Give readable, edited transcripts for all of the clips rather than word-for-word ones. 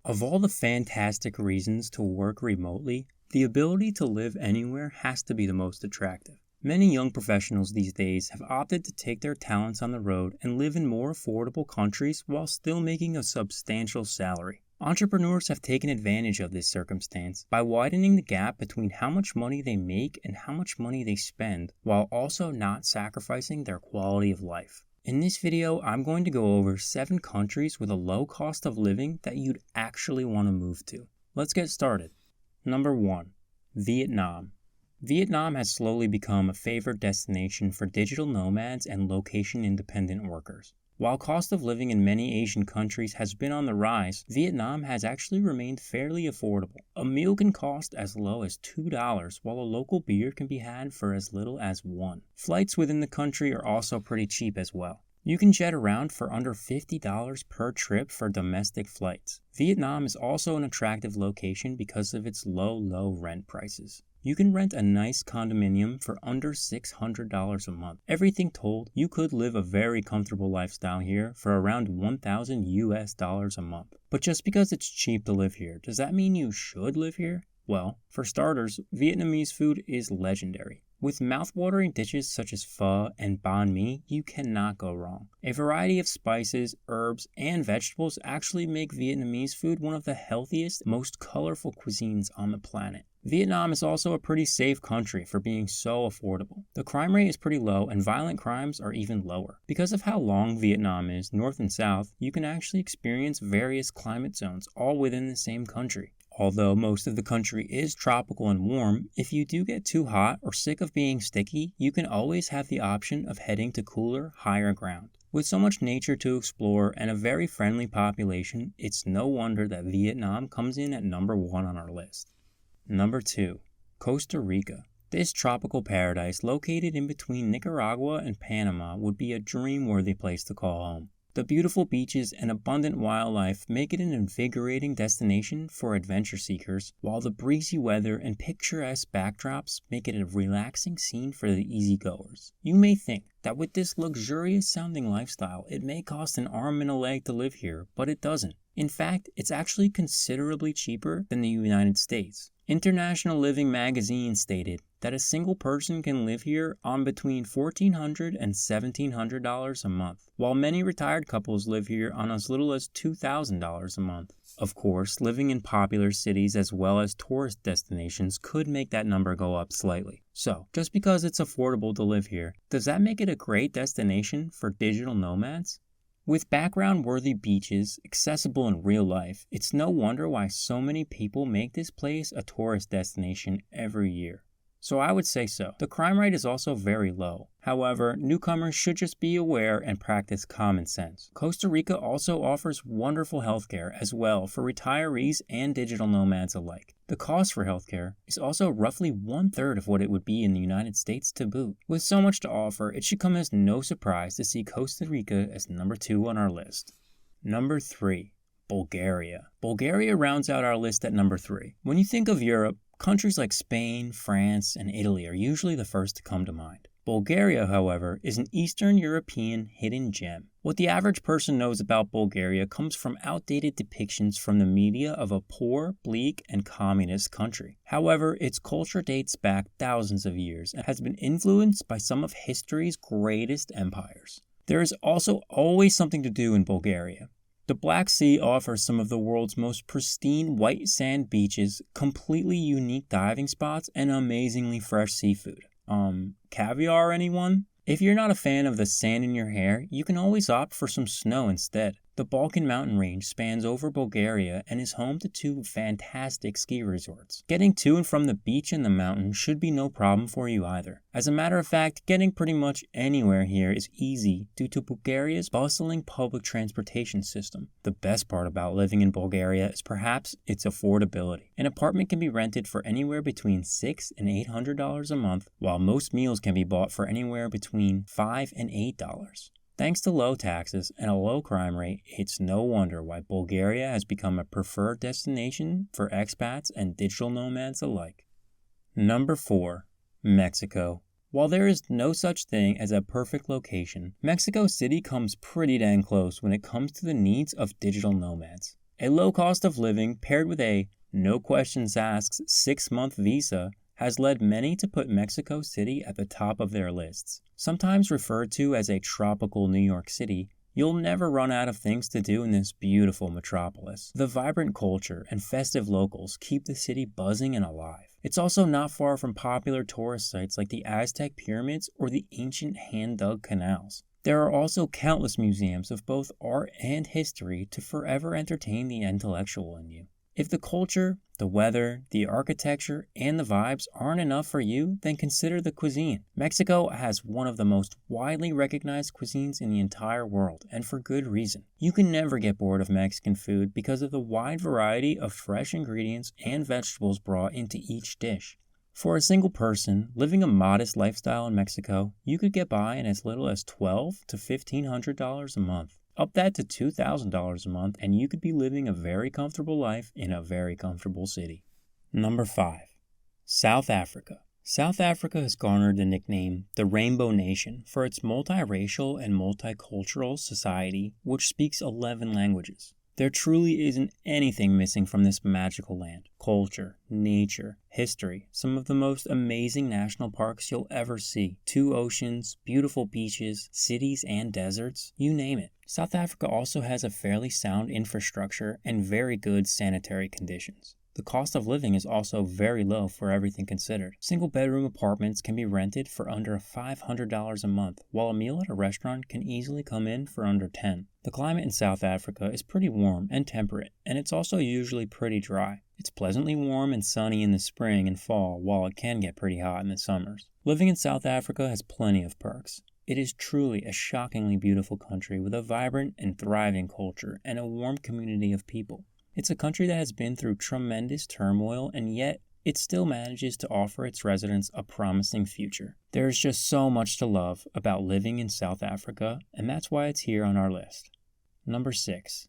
Of all the fantastic reasons to work remotely, the ability to live anywhere has to be the most attractive. Many young professionals these days have opted to take their talents on the road and live in more affordable countries while still making a substantial salary. Entrepreneurs have taken advantage of this circumstance by widening the gap between how much money they make and how much money they spend, while also not sacrificing their quality of life. In this video, I'm going to go over 7 countries with a low cost of living that you'd actually want to move to. Let's get started. Number 1. Vietnam. Vietnam has slowly become a favored destination for digital nomads and location-independent workers. While cost of living in many Asian countries has been on the rise, Vietnam has actually remained fairly affordable. A meal can cost as low as $2, while a local beer can be had for as little as $1. Flights within the country are also pretty cheap as well. You can jet around for under $50 per trip for domestic flights. Vietnam is also an attractive location because of its low rent prices. You can rent a nice condominium for under $600 a month. Everything told, you could live a very comfortable lifestyle here for around $1,000 a month. But just because it's cheap to live here, does that mean you should live here? Well, for starters, Vietnamese food is legendary. With mouth-watering dishes such as pho and banh mi, you cannot go wrong. A variety of spices, herbs, and vegetables actually make Vietnamese food one of the healthiest, most colorful cuisines on the planet. Vietnam is also a pretty safe country for being so affordable. The crime rate is pretty low and violent crimes are even lower. Because of how long Vietnam is, north and south, you can actually experience various climate zones all within the same country. Although most of the country is tropical and warm, if you do get too hot or sick of being sticky, you can always have the option of heading to cooler, higher ground. With so much nature to explore and a very friendly population, it's no wonder that Vietnam comes in at number 1 on our list. Number 2. Costa Rica. This tropical paradise located in between Nicaragua and Panama would be a dream-worthy place to call home. The beautiful beaches and abundant wildlife make it an invigorating destination for adventure seekers, while the breezy weather and picturesque backdrops make it a relaxing scene for the easygoers. You may think that with this luxurious-sounding lifestyle, it may cost an arm and a leg to live here, but it doesn't. In fact, it's actually considerably cheaper than the United States. International Living magazine stated that a single person can live here on between $1,400 and $1,700 a month, while many retired couples live here on as little as $2,000 a month. Of course, living in popular cities as well as tourist destinations could make that number go up slightly. So, just because it's affordable to live here, does that make it a great destination for digital nomads? With background-worthy beaches accessible in real life, it's no wonder why so many people make this place a tourist destination every year. So I would say so. The crime rate is also very low. However, newcomers should just be aware and practice common sense. Costa Rica also offers wonderful healthcare as well for retirees and digital nomads alike. The cost for healthcare is also roughly 1/3 of what it would be in the United States to boot. With so much to offer, it should come as no surprise to see Costa Rica as number 2 on our list. Number 3. Bulgaria. Bulgaria rounds out our list at number 3. When you think of Europe, countries like Spain, France, and Italy are usually the first to come to mind. Bulgaria, however, is an Eastern European hidden gem. What the average person knows about Bulgaria comes from outdated depictions from the media of a poor, bleak, and communist country. However, its culture dates back thousands of years and has been influenced by some of history's greatest empires. There is also always something to do in Bulgaria. The Black Sea offers some of the world's most pristine white sand beaches, completely unique diving spots, and amazingly fresh seafood. Caviar, anyone? If you're not a fan of the sand in your hair, you can always opt for some snow instead. The Balkan mountain range spans over Bulgaria and is home to 2 fantastic ski resorts. Getting to and from the beach and the mountain should be no problem for you either. As a matter of fact, getting pretty much anywhere here is easy due to Bulgaria's bustling public transportation system. The best part about living in Bulgaria is perhaps its affordability. An apartment can be rented for anywhere between $600 and $800 a month, while most meals can be bought for anywhere between $5 and $8. Thanks to low taxes and a low crime rate, it's no wonder why Bulgaria has become a preferred destination for expats and digital nomads alike. Number 4. Mexico. While there is no such thing as a perfect location, Mexico City comes pretty dang close when it comes to the needs of digital nomads. A low cost of living paired with a no questions asked 6-month visa has led many to put Mexico City at the top of their lists. Sometimes referred to as a tropical New York City, you'll never run out of things to do in this beautiful metropolis. The vibrant culture and festive locals keep the city buzzing and alive. It's also not far from popular tourist sites like the Aztec pyramids or the ancient hand-dug canals. There are also countless museums of both art and history to forever entertain the intellectual in you. If the culture, the weather, the architecture, and the vibes aren't enough for you, then consider the cuisine. Mexico has one of the most widely recognized cuisines in the entire world, and for good reason. You can never get bored of Mexican food because of the wide variety of fresh ingredients and vegetables brought into each dish. For a single person living a modest lifestyle in Mexico, you could get by in as little as $1,200 to $1,500 a month. Up that to $2,000 a month, and you could be living a very comfortable life in a very comfortable city. Number 5. South Africa. South Africa has garnered the nickname the Rainbow Nation for its multiracial and multicultural society, which speaks 11 languages. There truly isn't anything missing from this magical land. Culture, nature, history, some of the most amazing national parks you'll ever see, 2 oceans, beautiful beaches, cities and deserts, you name it. South Africa also has a fairly sound infrastructure and very good sanitary conditions. The cost of living is also very low for everything considered. Single-bedroom apartments can be rented for under $500 a month, while a meal at a restaurant can easily come in for under $10. The climate in South Africa is pretty warm and temperate, and it's also usually pretty dry. It's pleasantly warm and sunny in the spring and fall, while it can get pretty hot in the summers. Living in South Africa has plenty of perks. It is truly a shockingly beautiful country with a vibrant and thriving culture and a warm community of people. It's a country that has been through tremendous turmoil, and yet it still manages to offer its residents a promising future. There is just so much to love about living in South Africa, and that's why it's here on our list. Number 6.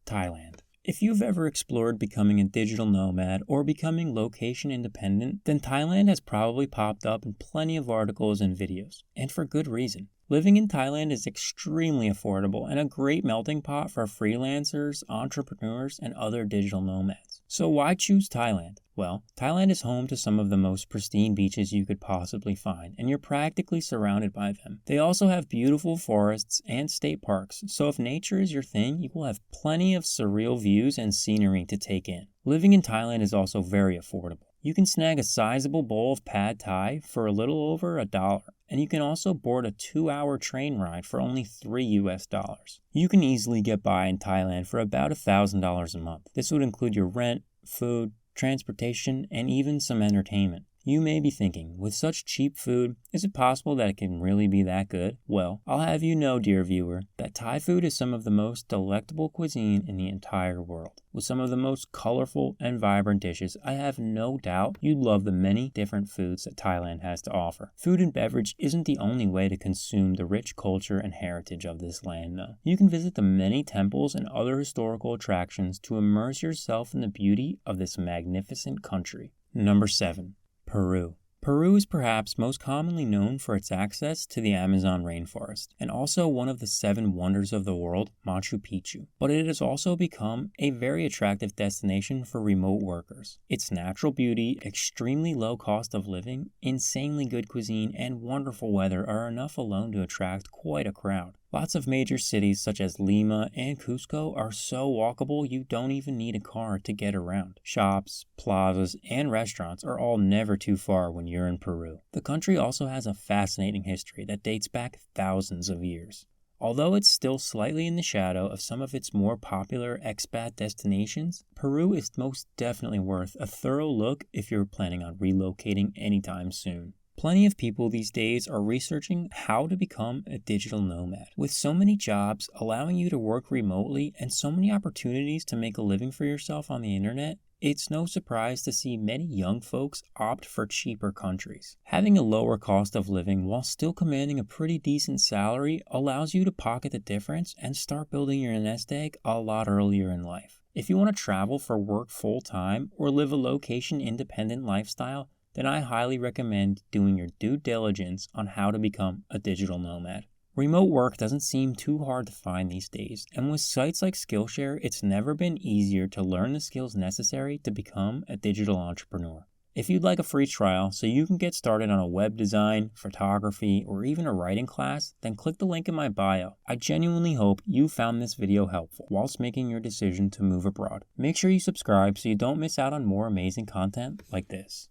Thailand. If you've ever explored becoming a digital nomad or becoming location independent, then Thailand has probably popped up in plenty of articles and videos, and for good reason. Living in Thailand is extremely affordable and a great melting pot for freelancers, entrepreneurs, and other digital nomads. So why choose Thailand? Well, Thailand is home to some of the most pristine beaches you could possibly find, and you're practically surrounded by them. They also have beautiful forests and state parks, so if nature is your thing, you will have plenty of surreal views and scenery to take in. Living in Thailand is also very affordable. You can snag a sizable bowl of pad thai for a little over $1, and you can also board a 2-hour train ride for only $3. You can easily get by in Thailand for about $1,000 a month. This would include your rent, food, transportation, and even some entertainment. You may be thinking, with such cheap food, is it possible that it can really be that good? Well, I'll have you know, dear viewer, that Thai food is some of the most delectable cuisine in the entire world. With some of the most colorful and vibrant dishes, I have no doubt you'd love the many different foods that Thailand has to offer. Food and beverage isn't the only way to consume the rich culture and heritage of this land, though. You can visit the many temples and other historical attractions to immerse yourself in the beauty of this magnificent country. Number 7. Peru. Peru is perhaps most commonly known for its access to the Amazon rainforest, and also one of the 7 wonders of the world, Machu Picchu. But it has also become a very attractive destination for remote workers. Its natural beauty, extremely low cost of living, insanely good cuisine, and wonderful weather are enough alone to attract quite a crowd. Lots of major cities such as Lima and Cusco are so walkable you don't even need a car to get around. Shops, plazas, and restaurants are all never too far when you're in Peru. The country also has a fascinating history that dates back thousands of years. Although it's still slightly in the shadow of some of its more popular expat destinations, Peru is most definitely worth a thorough look if you're planning on relocating anytime soon. Plenty of people these days are researching how to become a digital nomad. With so many jobs allowing you to work remotely and so many opportunities to make a living for yourself on the internet, it's no surprise to see many young folks opt for cheaper countries. Having a lower cost of living while still commanding a pretty decent salary allows you to pocket the difference and start building your nest egg a lot earlier in life. If you want to travel for work full-time or live a location-independent lifestyle, then I highly recommend doing your due diligence on how to become a digital nomad. Remote work doesn't seem too hard to find these days, and with sites like Skillshare, it's never been easier to learn the skills necessary to become a digital entrepreneur. If you'd like a free trial so you can get started on a web design, photography, or even a writing class, then click the link in my bio. I genuinely hope you found this video helpful whilst making your decision to move abroad. Make sure you subscribe so you don't miss out on more amazing content like this.